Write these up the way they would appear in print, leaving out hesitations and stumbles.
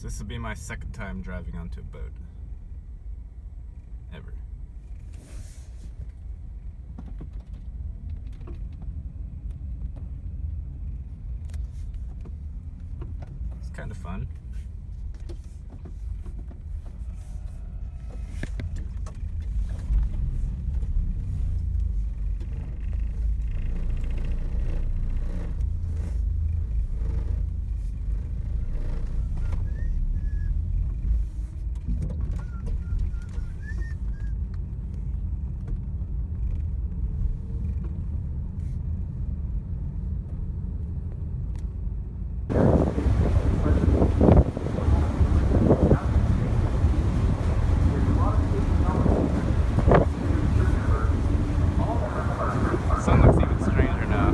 So this will be my second time driving onto a boat. Ever. It's kind of fun. Sun looks even stranger now.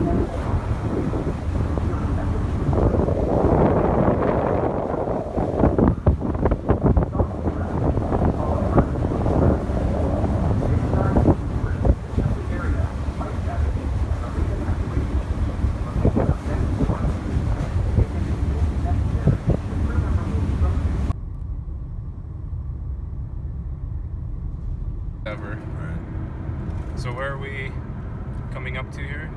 Ever. So where are we coming up to here?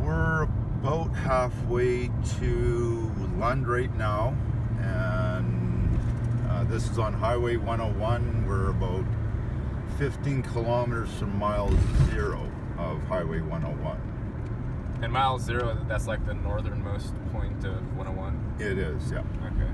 We're about halfway to Lund right now, and this is on Highway 101. We're about 15 kilometers from mile 0 of Highway 101. And mile 0, that's like the northernmost point of 101? It is, yeah. Okay.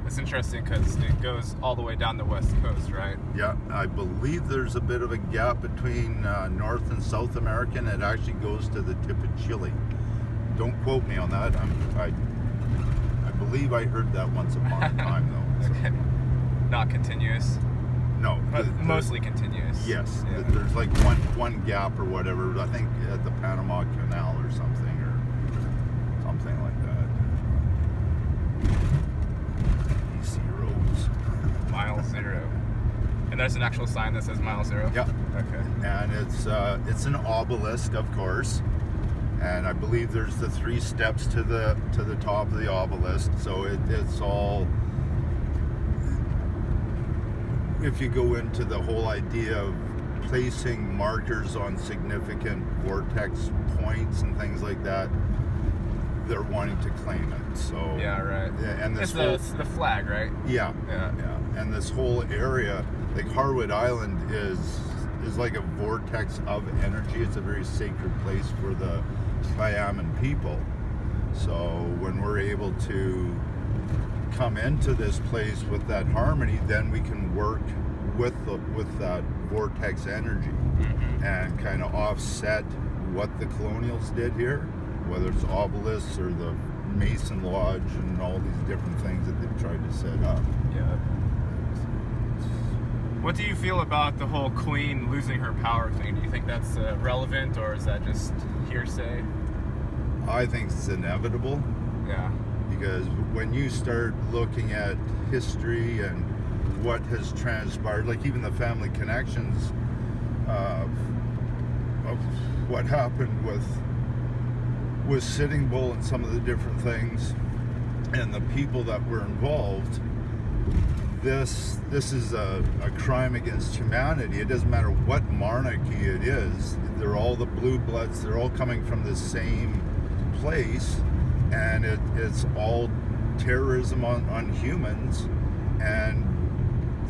It's interesting because it goes all the way down the west coast, right? Yeah, I believe there's a bit of a gap between North and South America, and it actually goes to the tip of Chile. Don't quote me on that. I believe I heard that once upon a time, though. So. Okay. Not continuous? No. But mostly continuous? Yes. Yeah. There's like one gap or whatever, I think at the Panama Canal or something like that. Easy roads. Mile 0. And there's an actual sign that says mile 0? Yeah. Okay. And it's an obelisk, of course. And I believe there's the 3 steps to the top of the obelisk. So it's all, if you go into the whole idea of placing markers on significant vortex points and things like that, they're wanting to claim it. So yeah, right. And this it's the flag, right? Yeah. And this whole area, like Harwood Island, is like a vortex of energy. It's a very sacred place for the Siaman people. So when we're able to come into this place with that harmony, then we can work with that vortex energy and kind of offset what the colonials did here, whether it's obelisks or the Mason Lodge and all these different things that they've tried to set up. Yeah. What do you feel about the whole queen losing her power thing? Do you think that's relevant, or is that just hearsay? I think it's inevitable. Yeah. Because when you start looking at history and what has transpired, like even the family connections of what happened with Sitting Bull and some of the different things and the people that were involved, this is a crime against humanity. It doesn't matter what monarchy it is. They're all the blue bloods. They're all coming from the same place, and it's all terrorism on humans. And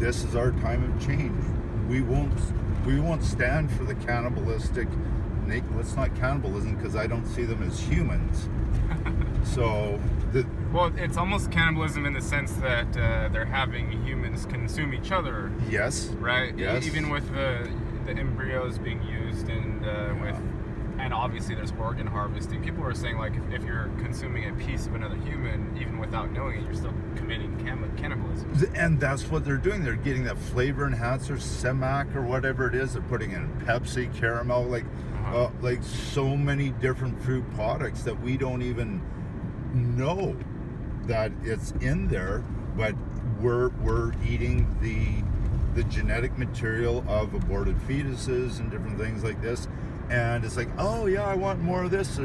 this is our time of change. We won't stand for the cannibalistic. Let's not cannibalism, because I don't see them as humans. So well, it's almost cannibalism in the sense that they're having humans consume each other. Yes. Right. Yes. Even with the embryos being used, and obviously there's organ harvesting. People are saying, like, if you're consuming a piece of another human, even without knowing it, you're still committing cannibalism. And that's what they're doing. They're getting that flavor enhancer, Semac or whatever it is. They're putting in Pepsi, caramel, like so many different food products that we don't even know that it's in there, but we're eating the genetic material of aborted fetuses and different things like this. And it's like, oh yeah, I want more of this.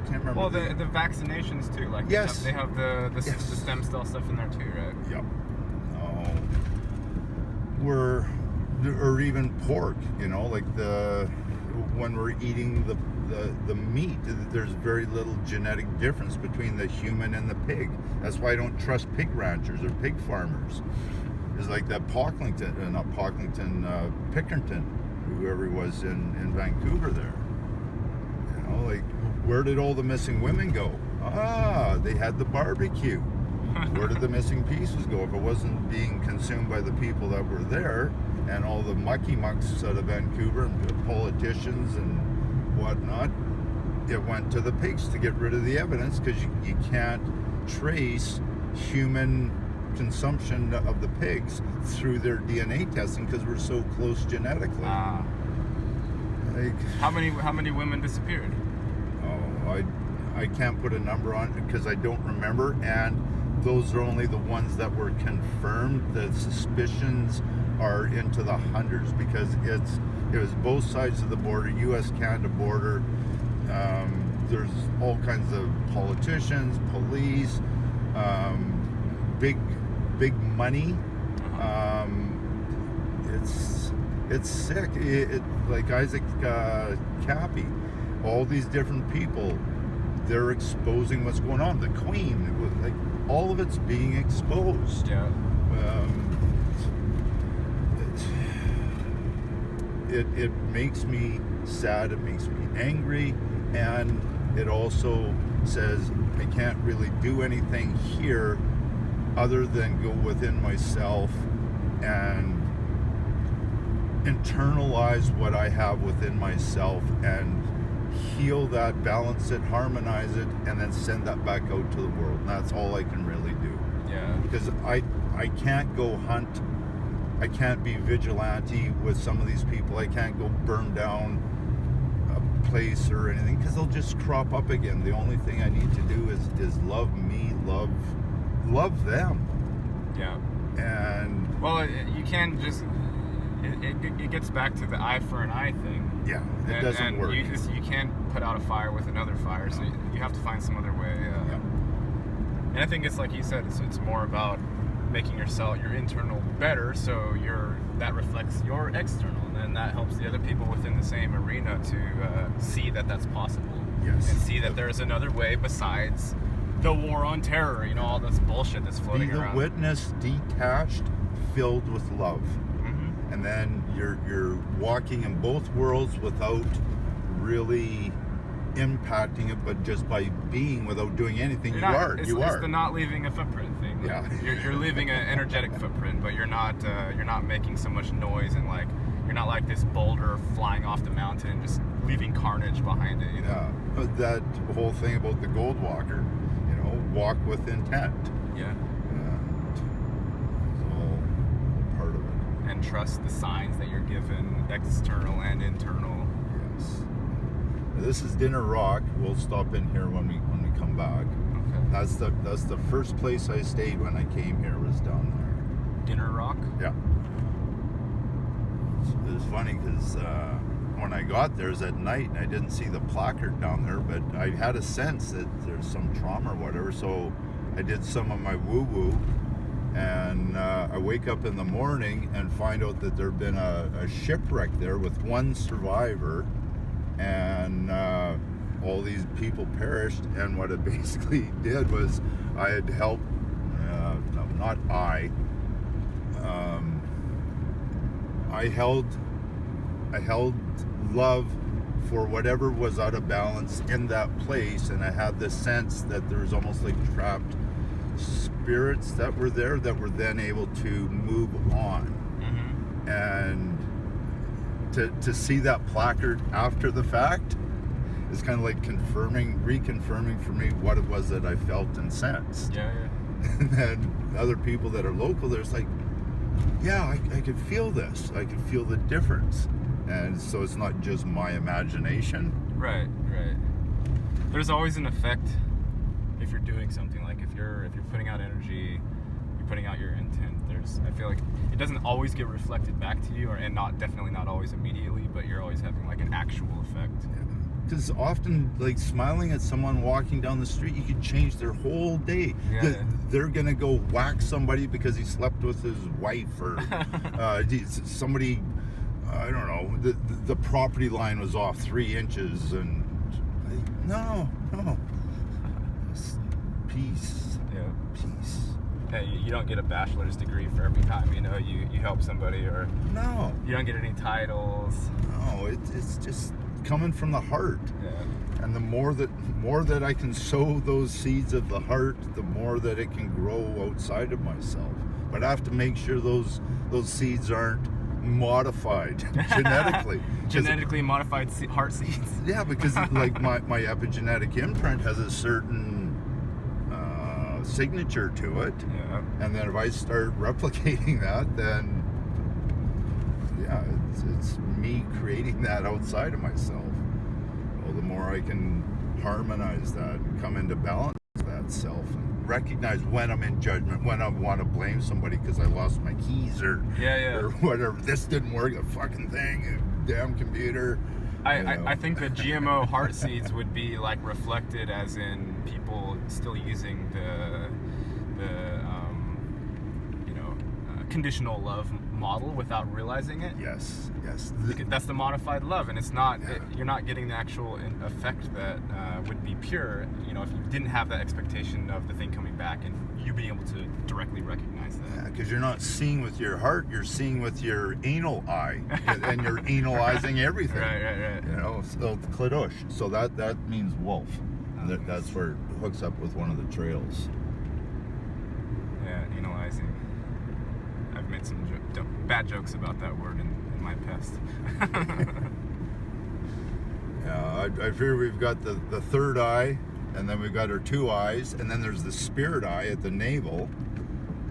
can't remember. Well, the vaccinations too. Like Yes. they have the Yes. the stem cell stuff in there too, right? Yep. Or even pork, like when we're eating the meat, there's very little genetic difference between the human and the pig. That's why I don't trust pig ranchers or pig farmers. It's like that Pickerington, whoever he was in Vancouver there. Like, where did all the missing women go? They had the barbecue. Where did the missing pieces go? If it wasn't being consumed by the people that were there and all the mucks out of Vancouver and politicians and whatnot, it went to the pigs to get rid of the evidence, because you can't trace human consumption of the pigs through their DNA testing because we're so close genetically. How many women disappeared? I can't put a number on it because I don't remember, and those are only the ones that were confirmed. The suspicions are into the hundreds because it was both sides of the border, U.S.-Canada border. There's all kinds of politicians, police, big money. It's sick. Like Isaac Cappy, all these different people, they're exposing what's going on. The Queen, like, all of it's being exposed. Yeah. It makes me sad. It makes me angry, and it also says I can't really do anything here other than go within myself and internalize what I have within myself and heal that, balance it, harmonize it, and then send that back out to the world. And that's all I can really do. Yeah. Because I can't go hunt. I can't be vigilante with some of these people. I can't go burn down a place or anything because they'll just crop up again. The only thing I need to do is love me, love them. Yeah. And well, you can't just. It gets back to the eye for an eye thing. Yeah, it doesn't work. You can't put out a fire with another fire, so you have to find some other way. Yeah. And I think it's like you said, it's more about making your internal better, so that reflects your external, and then that helps the other people within the same arena to see that that's possible. Yes. And see that there's another way besides the war on terror. All this bullshit that's floating around. Be the witness, detached, filled with love. And then you're walking in both worlds without really impacting it, but just by being without doing anything. It's the not leaving a footprint thing. Yeah. You're leaving an energetic footprint, but you're not making so much noise, and like you're not like this boulder flying off the mountain and just leaving carnage behind it. Yeah. But that whole thing about the gold walker, walk with intent. Yeah. And trust the signs that you're given, external and internal. Yes. This is Dinner Rock. We'll stop in here when we come back. Okay. That's the first place I stayed when I came here, was down there. Dinner Rock? Yeah. It was funny because when I got there, it was at night, and I didn't see the placard down there, but I had a sense that there's some trauma or whatever, so I did some of my woo-woo. And I wake up in the morning and find out that there had been a shipwreck there with one survivor, and all these people perished. And what it basically did was I had helped, I held love for whatever was out of balance in that place, and I had the sense that there was almost like trapped spirits that were there that were then able to move on. And to see that placard after the fact is kind of like reconfirming for me what it was that I felt and sensed. Yeah. And then other people that are local, there's like, yeah, I could feel this. I could feel the difference. And so it's not just my imagination. Right. There's always an effect if you're doing something. Like if you're putting out energy, you're putting out your intent. I feel like it doesn't always get reflected back to you, and definitely not always immediately, but you're always having like an actual effect. Yeah. Because often, like, smiling at someone walking down the street, you could change their whole day. Yeah. They're gonna go whack somebody because he slept with his wife, or somebody, I don't know, the property line was off 3 inches, and no, peace. Yeah. Peace. Hey, you don't get a bachelor's degree for every time, you know, you help somebody, or No. you don't get any titles. No, it's just coming from the heart. Yeah. And the more that I can sow those seeds of the heart, the more that it can grow outside of myself. But I have to make sure those seeds aren't modified genetically. Genetically modified heart seeds. Yeah, because like my epigenetic imprint has a certain signature to it. Yeah. And then if I start replicating that, then yeah, it's me creating that outside of myself. Well, the more I can harmonize that and come into balance with that self, and recognize when I'm in judgment, when I want to blame somebody because I lost my keys, or or whatever. This didn't work, the fucking thing, damn computer. I think the GMO heart seeds would be like reflected as in people still using the conditional love model without realizing it. Yes. That's the modified love, and it's not. You're not getting the actual effect that would be pure. You know, if you didn't have that expectation of the thing coming back and you being able to directly recognize that. Yeah, because you're not seeing with your heart, you're seeing with your anal eye, and you're analizing everything. Right. You know, so kladosh. So that means wolf. That's where it hooks up with one of the trails. Yeah, analyzing. I've made some bad jokes about that word in my past. Yeah, I fear we've got the third eye, and then we've got our 2 eyes, and then there's the spirit eye at the navel,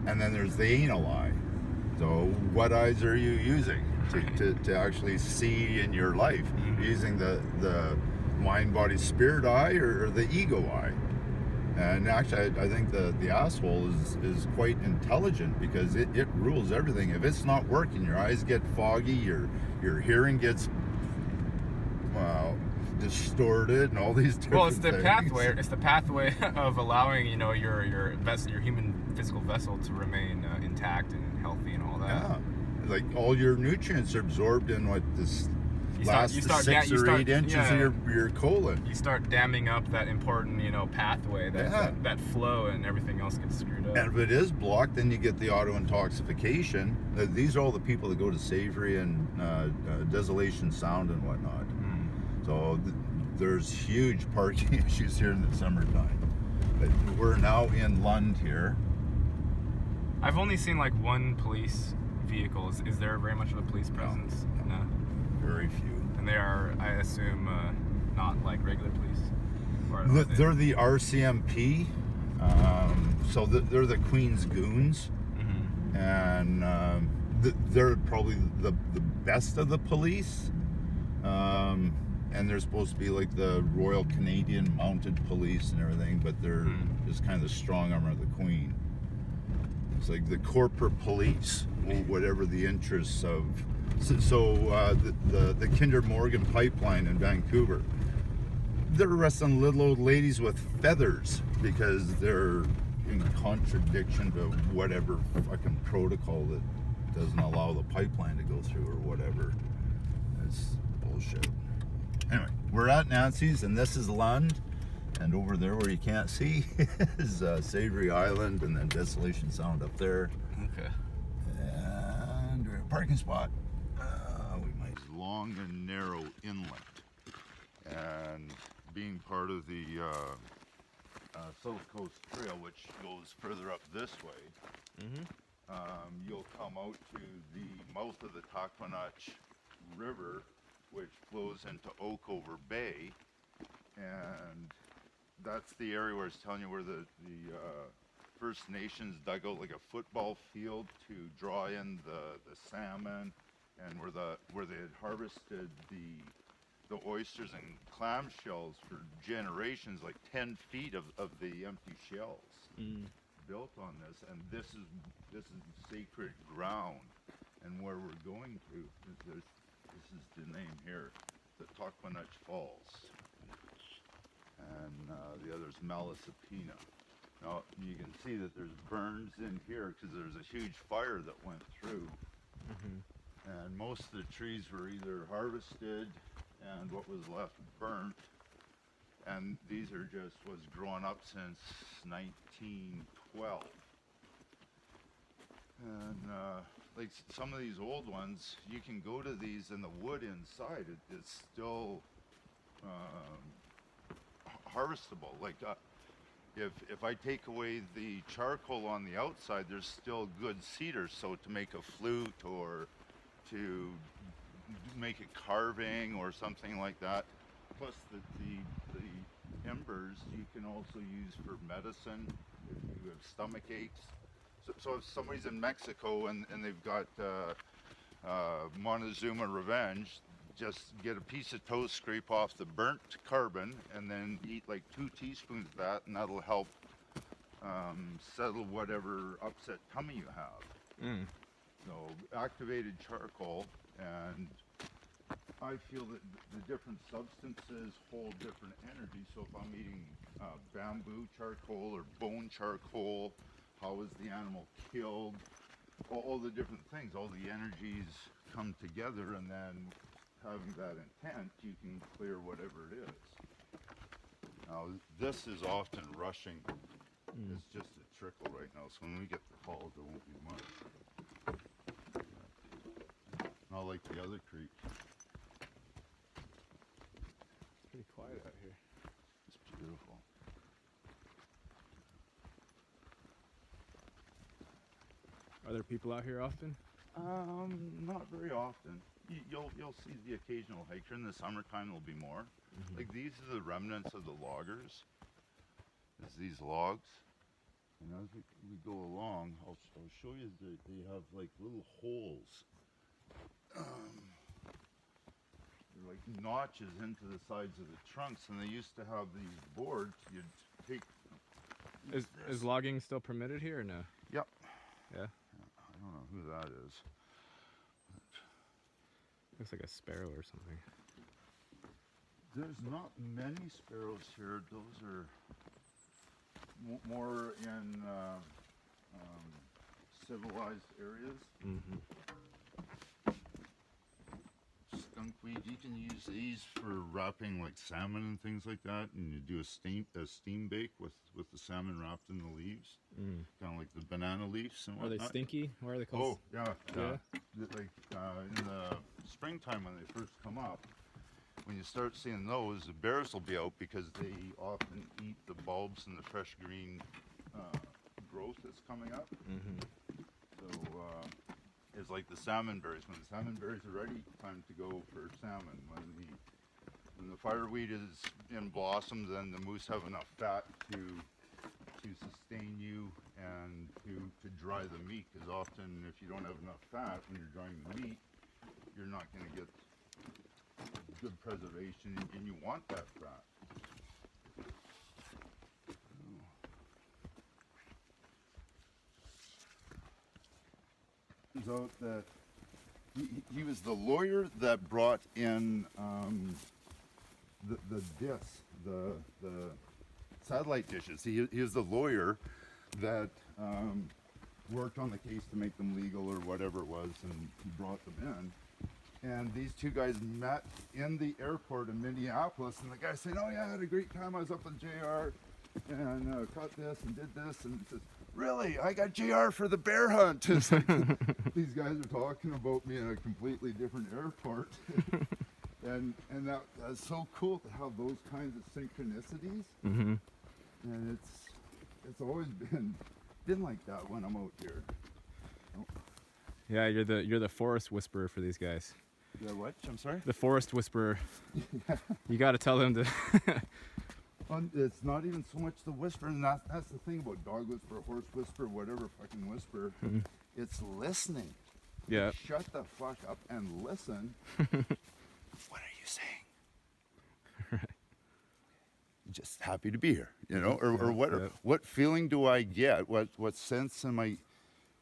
and then there's the anal eye. So what eyes are you using to actually see in your life? Mm-hmm. Using the mind, body, spirit eye, or the ego eye? And actually, I think the asshole is quite intelligent, because it rules everything. If it's not working, your eyes get foggy, your hearing gets distorted, and all these different Well, it's the things. pathway. It's the pathway of allowing your human physical vessel to remain intact and healthy and all that. Yeah, like all your nutrients are absorbed in this last 6 or 8 inches of your colon. You start damming up that important, pathway, that flow, and everything else gets screwed up. And if it is blocked, then you get the auto intoxication. These are all the people that go to Savory and Desolation Sound and whatnot. So there's huge parking issues here in the summertime. But we're now in Lund here. I've only seen like one police vehicle. Is there very much of a police presence? No. Very few. And they are, I assume, not like regular police? Or They're the RCMP. So they're the Queen's Goons. Mm-hmm. And they're probably the best of the police. And they're supposed to be like the Royal Canadian Mounted Police and everything, but they're just kind of the strong arm of the Queen. It's like the corporate police, whatever the interests of. So the Kinder Morgan pipeline in Vancouver, they're arresting little old ladies with feathers because they're in contradiction to whatever fucking protocol that doesn't allow the pipeline to go through or whatever. That's bullshit. Anyway, we're at Nancy's, and this is Lund, and over there where you can't see is Savory Island, and then Desolation Sound up there. Okay. And we're at a parking spot. We might long and narrow inlet, and being part of the South Coast Trail, which goes further up this way, you'll come out to the mouth of the Taquanach River, which flows into Oakover Bay, and that's the area where I was telling you where the First Nations dug out like a football field to draw in the salmon, and where they had harvested the oysters and clam shells for generations, like 10 feet of the empty shells built on this, and this is sacred ground. And where we're going to, this is the name here, the Taquanach Falls. and the other's Malisipina. Now you can see that there's burns in here because there's a huge fire that went through. And most of the trees were either harvested and what was left burnt. And these are just was growing up since 1912. And like some of these old ones, you can go to these and the wood inside it's still harvestable. Like if I take away the charcoal on the outside, there's still good cedar. So to make a flute or to make a carving or something like that. Plus the embers you can also use for medicine if you have stomach aches. So if somebody's in Mexico and they've got Montezuma Revenge, just get a piece of toast, scrape off the burnt carbon, and then eat like 2 teaspoons of that, and that'll help settle whatever upset tummy you have. So activated charcoal, and I feel that the different substances hold different energy. So if I'm eating bamboo charcoal or bone charcoal, how was the animal killed? All the different things, all the energies come together, and then having that intent, you can clear whatever it is. Now this is often rushing. It's just a trickle right now, so when we get the calls, there won't be much. Not like the other creek. It's pretty quiet out here. It's beautiful. Are there people out here often? Not very often. You'll see the occasional hiker. In the summertime, there'll be more. Like these are the remnants of the loggers. There's these logs. And as we go along, I'll show you that they have like little holes. They're like notches into the sides of the trunks, and they used to have these boards. You'd take. Is logging still permitted here or no? Yep. Yeah. I don't know who that is. Looks like a sparrow or something. There's not many sparrows here. Those are more in civilized areas. Skunkweed, you can use these for wrapping like salmon and things like that, and you do a steam bake with the salmon wrapped in the leaves, kind of like the banana leaves and Are whatnot. they stinky? Why are they called? Oh yeah. Like in the springtime when they first come up, when you start seeing those, the bears will be out because they often eat the bulbs and the fresh green growth that's coming up. So it's like the salmon berries. When the salmon berries are ready, time to go for salmon. When the fireweed is in blossom, then the moose have enough fat to sustain you and to dry the meat. Because often, if you don't have enough fat when you're drying the meat, you're not going to get good preservation, and you want that fat. Turns out that he was the lawyer that brought in the discs, the satellite dishes. He is the lawyer that worked on the case to make them legal or whatever it was, and he brought them in. And these two guys met in the airport in Minneapolis, and the guy said, "Oh yeah, I had a great time. I was up with JR and caught this and did this." And he says, "Really? I got JR for the bear hunt." It's like, these guys are talking about me in a completely different airport. and that's so cool to have those kinds of synchronicities. And it's always been like that when I'm out here. Oh. Yeah, you're the forest whisperer for these guys. Yeah, what? I'm sorry? The forest whisperer. You got to tell them to. It's not even so much the whisper, and that's the thing about dog whisper, horse whisper, whatever fucking whisper. It's listening. Yeah. Shut the fuck up and listen. What are you saying? Right. Just happy to be here, you know? Or what? Yeah. What feeling do I get? What sense am I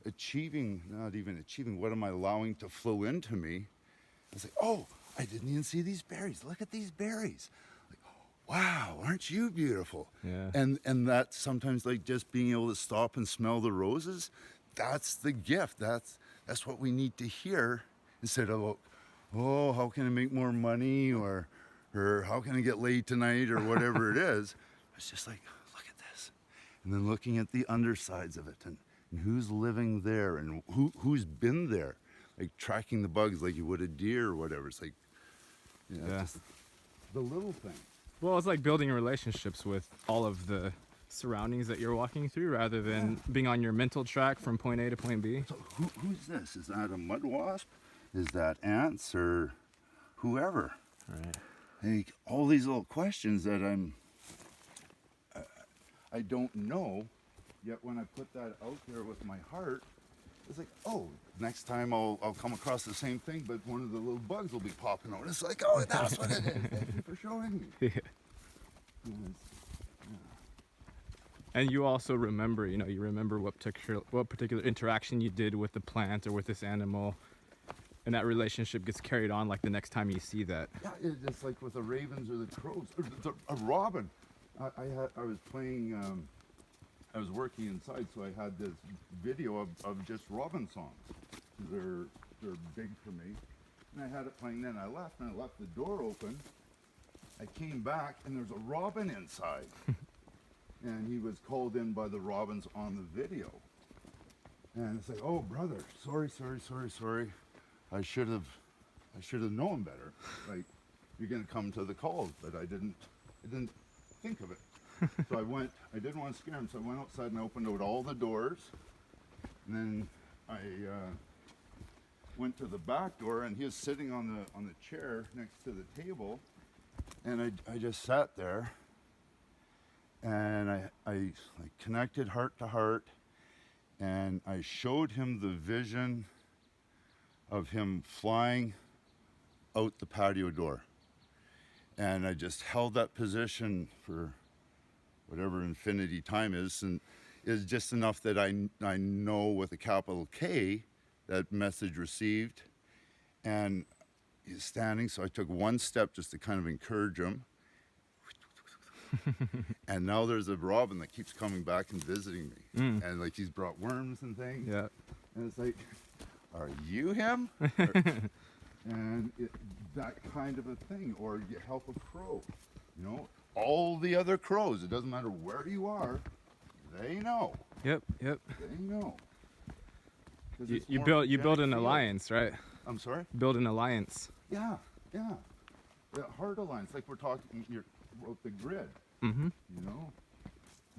achieving? Not even achieving. What am I allowing to flow into me? It's like, oh, I didn't even see these berries. Look at these berries. Like, oh, wow, aren't you beautiful? Yeah. And that sometimes, like, just being able to stop and smell the roses, that's the gift. That's what we need to hear, instead of, oh, how can I make more money, or how can I get laid tonight, or whatever it is. It's just like, look at this. And then looking at the undersides of it, and who's living there, and who's been there, like tracking the bugs like you would a deer or whatever. It's like, just the little thing. Well, it's like building relationships with all of the surroundings that you're walking through, rather than being on your mental track from point A to point B. So who's this? Is that a mud wasp? Is that ants, or whoever? Right. Like, all these little questions that I don't know, yet when I put that out there with my heart, it's like, oh, next time I'll come across the same thing, but one of the little bugs will be popping out. It's like, oh, that's what it is. Thank you for showing me. Yeah. And you also remember, you remember what particular interaction you did with the plant or with this animal, and that relationship gets carried on like the next time you see that. Yeah, it's like with the ravens or the crows, or a robin. I was playing, I was working inside, so I had this video of just robin songs. They're big for me. And I had it playing, then I left the door open. I came back, and there's a robin inside. And he was called in by the robins on the video. And it's like, oh, brother, sorry. I should have known better. Like, you're gonna come to the calls, but I didn't think of it. So I didn't want to scare him, so I went outside and opened out all the doors. And then I went to the back door, and he was sitting on the chair next to the table. And I just sat there, and I connected heart to heart, and I showed him the vision of him flying out the patio door. And I just held that position for whatever infinity time is, and is just enough that I know with a capital K that message received. And he's standing, so I took one step just to kind of encourage him. And now there's a robin that keeps coming back and visiting me. And like, he's brought worms and things. Yeah. And it's like, are you him? And that kind of a thing. Or you help a crow. All the other crows, it doesn't matter where you are, they know. Yep. They know. You build an alliance, right? I'm sorry? Build an alliance. Yeah. The heart alliance, like we're talking about the grid. Mm-hmm.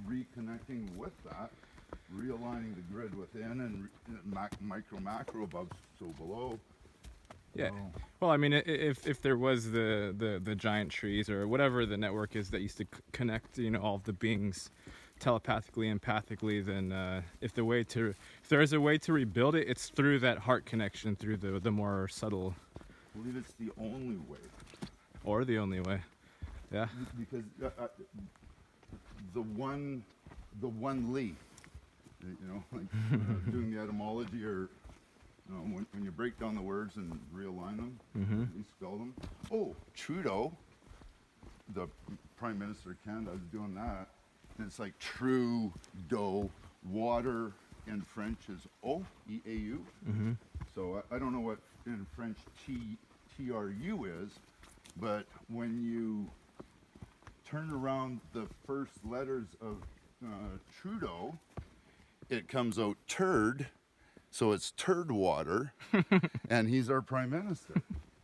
Reconnecting with that, realigning the grid within, and macro above, so below. Yeah. Well, I mean, if there was the giant trees or whatever the network is that used to connect, all of the beings telepathically, empathically, then if there is a way to rebuild it, it's through that heart connection, through the more subtle. I believe it's the only way. Or the only way. Yeah. Because the one Lee, doing the etymology, or when you break down the words and realign them, respell them. Oh, Trudeau, the Prime Minister of Canada, is doing that. And it's like Trudeau. Water in French is O-E-A-U. So I don't know what in French T-R-U is, but when you turn around the first letters of Trudeau, it comes out turd, so it's turd water, and he's our prime minister.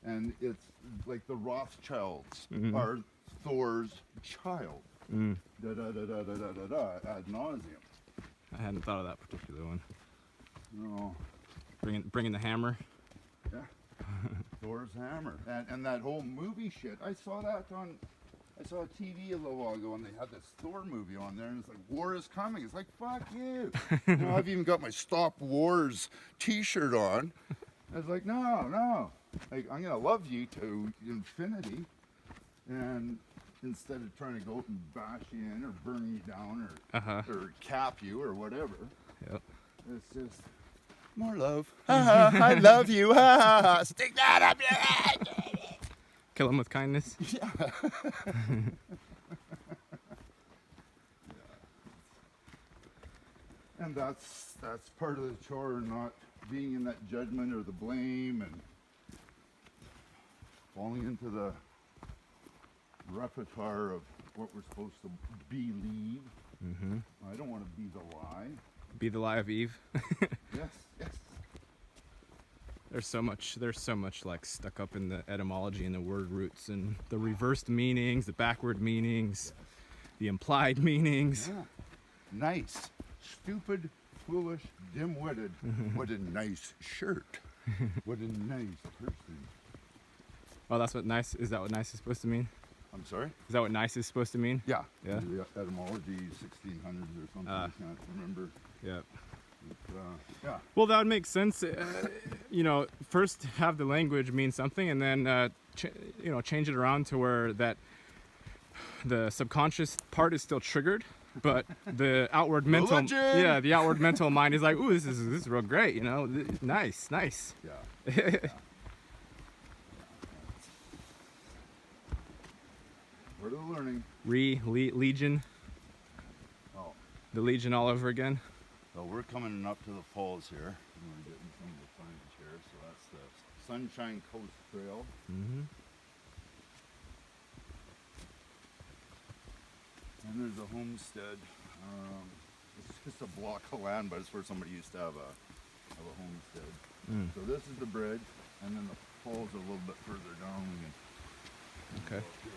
And it's like the Rothschilds are Thor's child. Da da da da da da da ad nauseum. I hadn't thought of that particular one. No. Bringing the hammer. Yeah. Thor's hammer. And that whole movie shit. I saw a TV a little while ago, and they had this Thor movie on there, and it's like, war is coming. It's like, fuck you. I've even got my Stop Wars t-shirt on. I was like, no. Like, I'm going to love you to infinity. And instead of trying to go out and bash you in or burn you down or cap you or whatever. Yep. It's just more love. I love you. Stick that up your head. Kill him with kindness. Yeah. And that's part of the chore, not being in that judgment or the blame and falling into the repertoire of what we're supposed to believe. Mm-hmm. I don't want to be the lie. Be the lie of Eve. Yes, yes. There's so much like stuck up in the etymology and the word roots and the reversed meanings, the backward meanings, the implied meanings. Yeah. Nice. Stupid, foolish, dim-witted. What a nice shirt. What a nice person. Oh, that's what nice, is that what nice is supposed to mean? I'm sorry? Is that what nice is supposed to mean? Yeah. Yeah. The etymology, 1600s or something. I can't remember. Yeah. But, yeah. Well, that would make sense. You know, first have the language mean something, and then change it around to where that the subconscious part is still triggered, but the outward mental, Religion! the outward mental mind is like, ooh, this is real great. You know, nice. Yeah. Word of the learning. Legion, Oh. the Legion all over again. So we're coming up to the falls here. I'm going to get in some of the signs here. So that's the Sunshine Coast Trail. Mm-hmm. And there's a homestead. It's just a block of land, but it's where somebody used to have a homestead. Mm. So this is the bridge, and then the falls are a little bit further down. We can Okay. go up here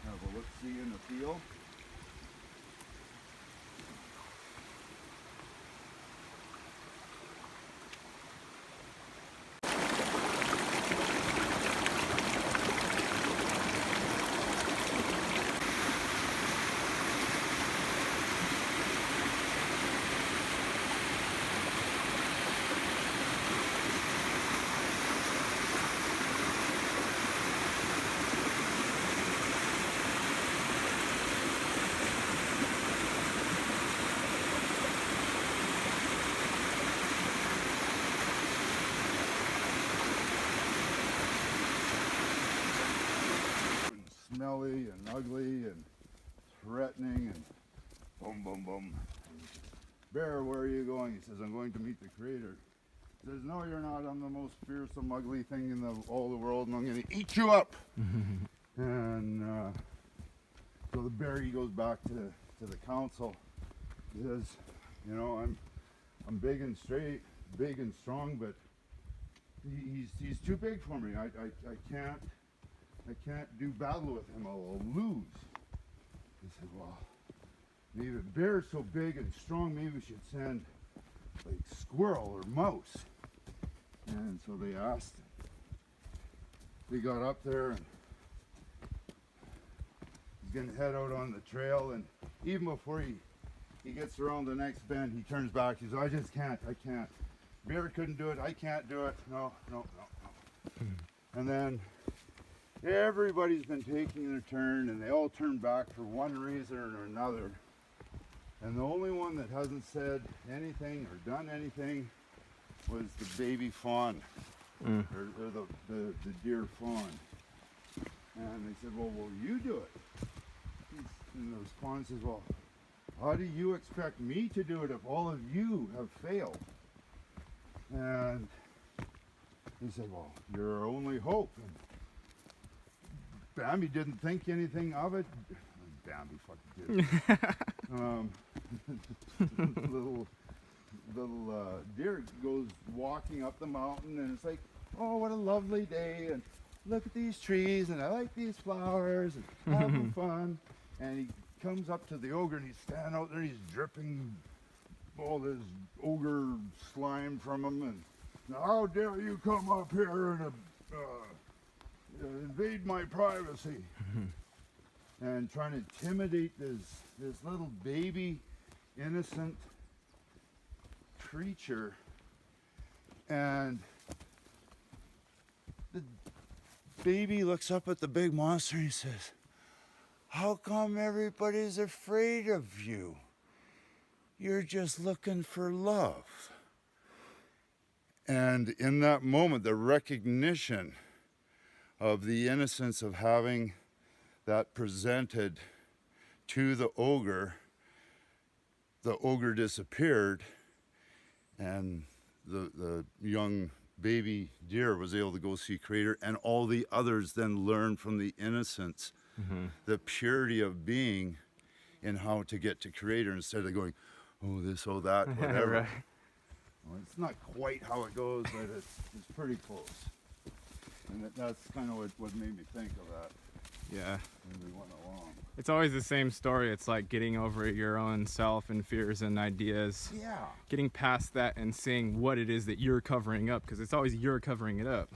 and have a look-see in the field. Smelly and ugly and threatening and boom, boom, boom. Bear, where are you going? He says, I'm going to meet the Creator. He says, no, you're not. I'm the most fearsome, ugly thing in all the world, and I'm going to eat you up. And so the bear, he goes back to the council. He says, you know, I'm big and straight, big and strong, but he's too big for me. I can't do battle with him. I'll lose. He said, well, maybe the bear's so big and strong, maybe we should send like squirrel or mouse. And so they asked him. They got up there and he's gonna head out on the trail, and even before he gets around the next bend, he turns back. He says, I just can't. I can't. Bear couldn't do it. I can't do it. No. And then everybody's been taking their turn, and they all turn back for one reason or another. And the only one that hasn't said anything or done anything was the baby fawn, or the deer fawn. And they said, well, will you do it? And the response is, well, how do you expect me to do it if all of you have failed? And he said, well, you're our only hope. And Bambi didn't think anything of it. Bambi fucking did. little deer goes walking up the mountain, and it's like, oh, what a lovely day, and look at these trees, and I like these flowers, and having fun. And he comes up to the ogre, and he's standing out there, and he's dripping all this ogre slime from him, and how dare you come up here and invade my privacy. And trying to intimidate this little baby innocent creature. And the baby looks up at the big monster and he says, how come everybody's afraid of you? You're just looking for love. And in that moment, the recognition of the innocence of having that presented to the ogre the ogre disappeared, and the young baby deer was able to go see Creator, and all the others then learned from the innocence, the purity of being, and how to get to Creator instead of going, oh this, oh that, whatever. Right. Well, it's not quite how it goes, but it's pretty close. And that's kind of what made me think of that Yeah. when we went along. It's always the same story. It's like getting over your own self and fears and ideas. Yeah. Getting past that and seeing what it is that you're covering up, because it's always you're covering it up.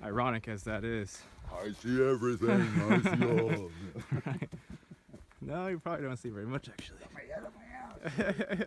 Ironic as that is. I see everything. I see all. Right. No, you probably don't see very much, actually. My head up my ass.